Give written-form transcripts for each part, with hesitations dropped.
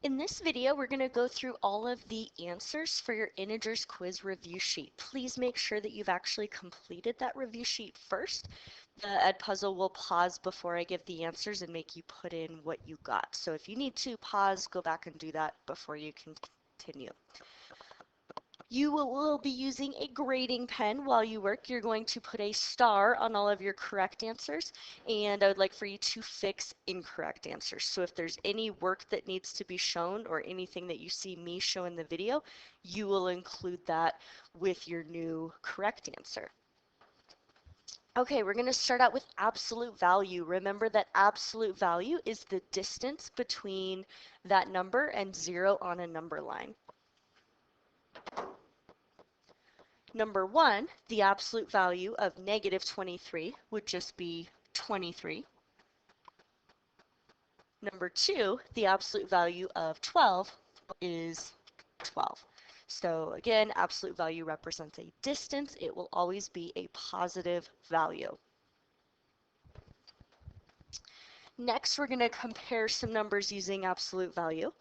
In this video, we're going to go through all of the answers for your integers quiz review sheet. Please make sure that you've actually completed that review sheet first. The Edpuzzle will pause before I give the answers and make you put in what you got. So if you need to pause, go back and do that before you continue. You will be using a grading pen while you work. You're going to put a star on all of your correct answers, and I would like for you to fix incorrect answers. So if there's any work that needs to be shown or anything that you see me show in the video, you will include that with your new correct answer. Okay, we're going to start out with absolute value. Remember that absolute value is the distance between that number and 0 on a number line. Number 1, the absolute value of negative 23 would just be 23. Number 2, the absolute value of 12 is 12. So again, absolute value represents a distance. It will always be a positive value. Next, we're going to compare some numbers using absolute value.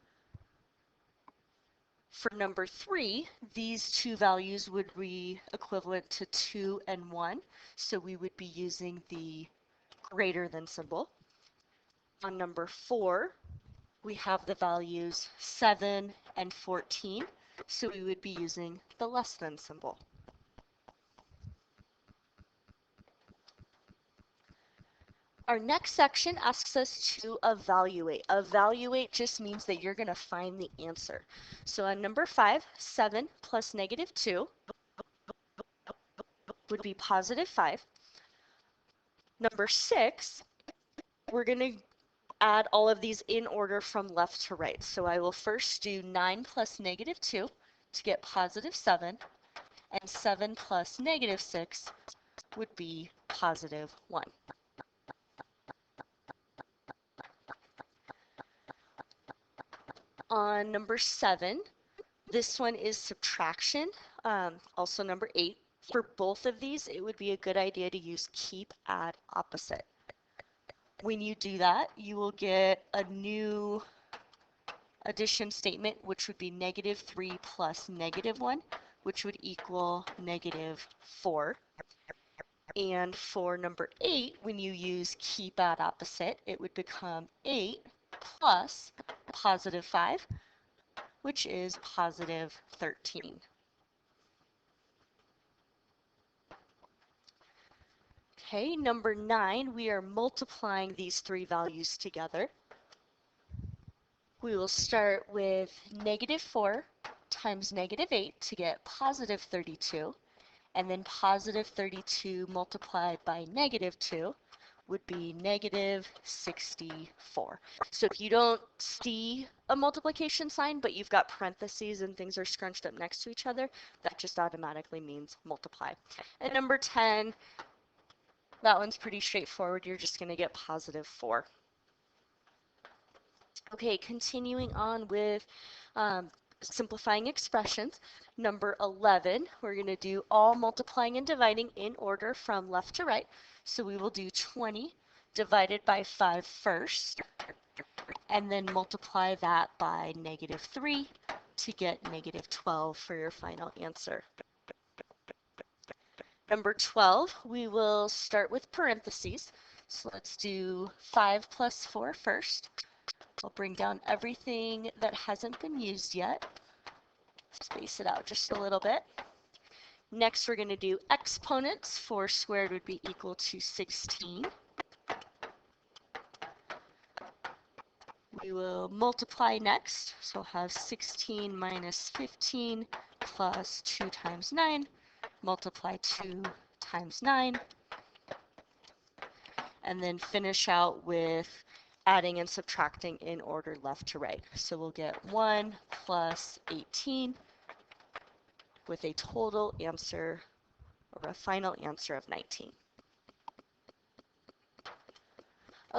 For number 3, these two values would be equivalent to 2 and 1, so we would be using the greater than symbol. On number 4, we have the values 7 and 14, so we would be using the less than symbol. Our next section asks us to evaluate. Evaluate just means that you're going to find the answer. So on number 5, 7 plus negative 2 would be positive 5. Number 6, we're going to add all of these in order from left to right. So I will first do 9 plus negative 2 to get positive 7, and 7 plus negative 6 would be positive 1. On number 7, this one is subtraction, also number 8. For both of these, it would be a good idea to use keep, add, opposite. When you do that, you will get a new addition statement, which would be negative 3 plus negative 1, which would equal negative 4. And for number 8, when you use keep, add, opposite, it would become 8 plus positive 5, which is positive 13. Okay, number 9, we are multiplying these three values together. We will start with negative 4 times negative 8 to get positive 32, and then positive 32 multiplied by negative 2 would be negative 64. So if you don't see a multiplication sign, but you've got parentheses and things are scrunched up next to each other, that just automatically means multiply. And number 10, that one's pretty straightforward. You're just going to get positive 4. Okay, continuing on with simplifying expressions. Number 11, we're going to do all multiplying and dividing in order from left to right. So we will do 20 divided by 5 first, and then multiply that by negative 3 to get negative 12 for your final answer. Number 12, we will start with parentheses. So let's do 5 plus 4 first. I'll bring down everything that hasn't been used yet. Space it out just a little bit. Next, we're going to do exponents. 4 squared would be equal to 16. We will multiply next. So we'll have 16 minus 15 plus 2 times 9. Multiply 2 times 9. And then finish out with adding and subtracting in order left to right. So we'll get 1 plus 18 with a total answer, or a final answer of 19.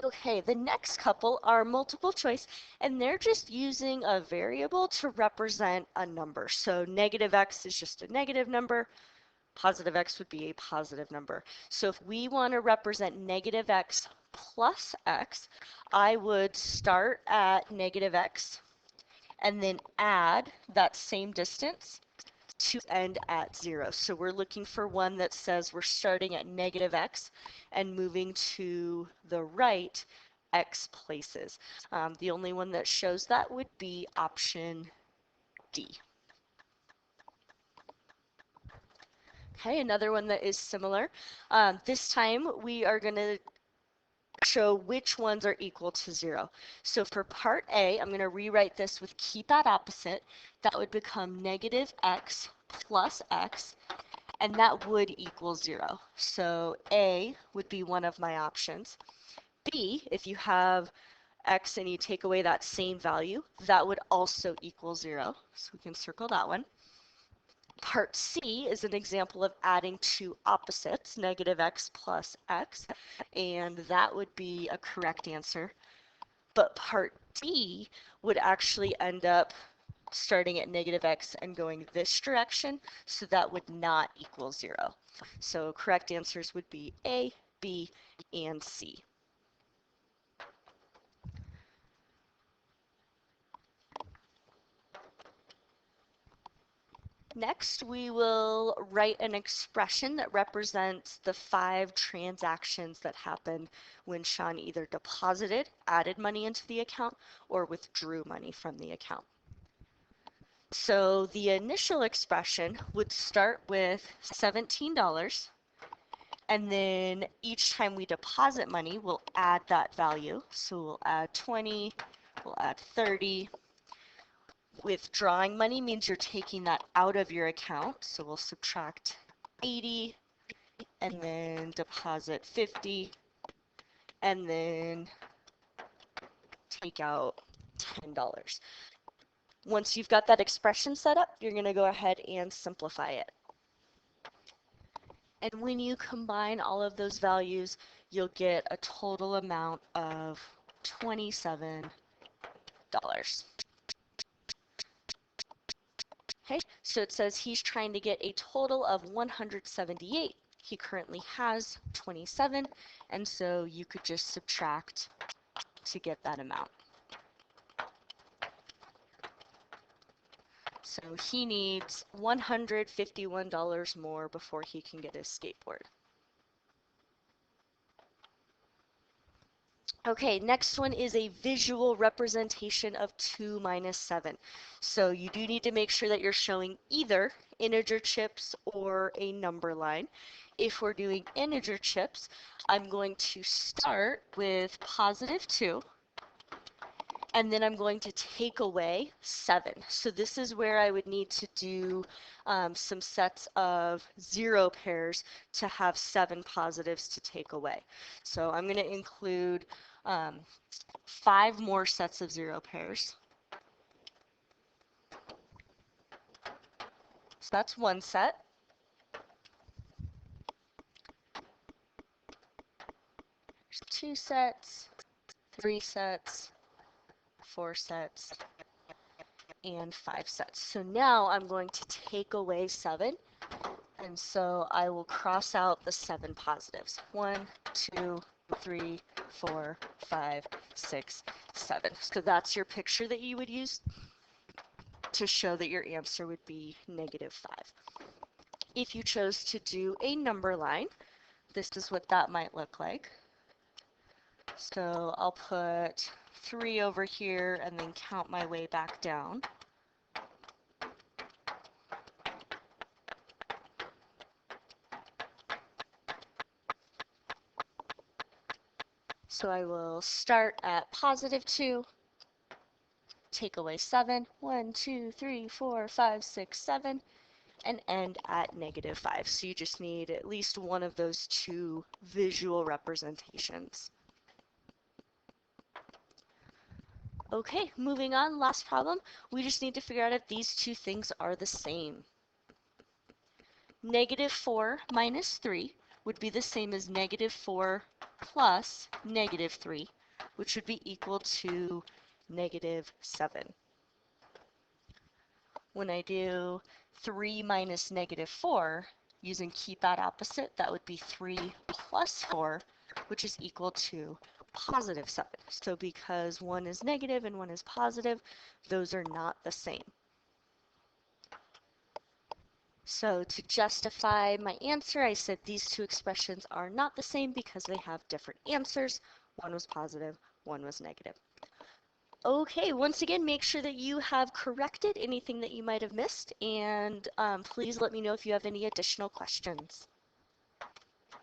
Okay, the next couple are multiple choice, and they're just using a variable to represent a number. So negative x is just a negative number, positive x would be a positive number. So if we want to represent negative x plus x, I would start at negative x and then add that same distance to end at 0. So we're looking for one that says we're starting at negative x and moving to the right x places. The only one that shows that would be option D. Okay, another one that is similar. This time we are going to show which ones are equal to 0. So for part A, I'm going to rewrite this with keep at opposite. That would become negative x plus x, and that would equal 0. So A would be one of my options. B, if you have x and you take away that same value, that would also equal 0. So we can circle that one. Part C is an example of adding two opposites, negative x plus x, and that would be a correct answer. But part D would actually end up starting at negative x and going this direction, so that would not equal 0. So correct answers would be A, B, and C. Next, we will write an expression that represents the 5 transactions that happened when Shawn either deposited, added money into the account, or withdrew money from the account. So the initial expression would start with $17, and then each time we deposit money, we'll add that value. So we'll add 20, we'll add 30. Withdrawing money means you're taking that out of your account, so we'll subtract 80 and then deposit 50 and then take out $10. Once you've got that expression set up, you're going to go ahead and simplify it. And when you combine all of those values, you'll get a total amount of $27. Okay, so it says he's trying to get a total of 178. He currently has 27, and so you could just subtract to get that amount. So he needs $151 more before he can get his skateboard. Okay, next one is a visual representation of 2 minus 7. So you do need to make sure that you're showing either integer chips or a number line. If we're doing integer chips, I'm going to start with positive 2, and then I'm going to take away 7. So this is where I would need to do some sets of 0 pairs to have 7 positives to take away. So I'm going to include 5 more sets of 0 pairs. So that's one set. There's 2 sets, 3 sets, 4 sets, and 5 sets. So now I'm going to take away 7, and so I will cross out the 7 positives. 1, 2, 3, 4, 5, 6, 7. So that's your picture that you would use to show that your answer would be negative 5. If you chose to do a number line, this is what that might look like. So I'll put 3 over here and then count my way back down. So I will start at positive 2, take away 7, 1, 2, 3, 4, 5, 6, 7, and end at negative 5. So you just need at least one of those 2 visual representations. Okay, moving on, last problem. We just need to figure out if these 2 things are the same. Negative 4 minus 3 would be the same as negative 4 plus negative 3, which would be equal to negative 7. When I do 3 minus negative 4, using keep at opposite, that would be 3 plus 4, which is equal to positive 7. So because one is negative and one is positive, those are not the same. So to justify my answer, I said these two expressions are not the same because they have different answers. One was positive, one was negative. Okay, once again, make sure that you have corrected anything that you might have missed, and please let me know if you have any additional questions.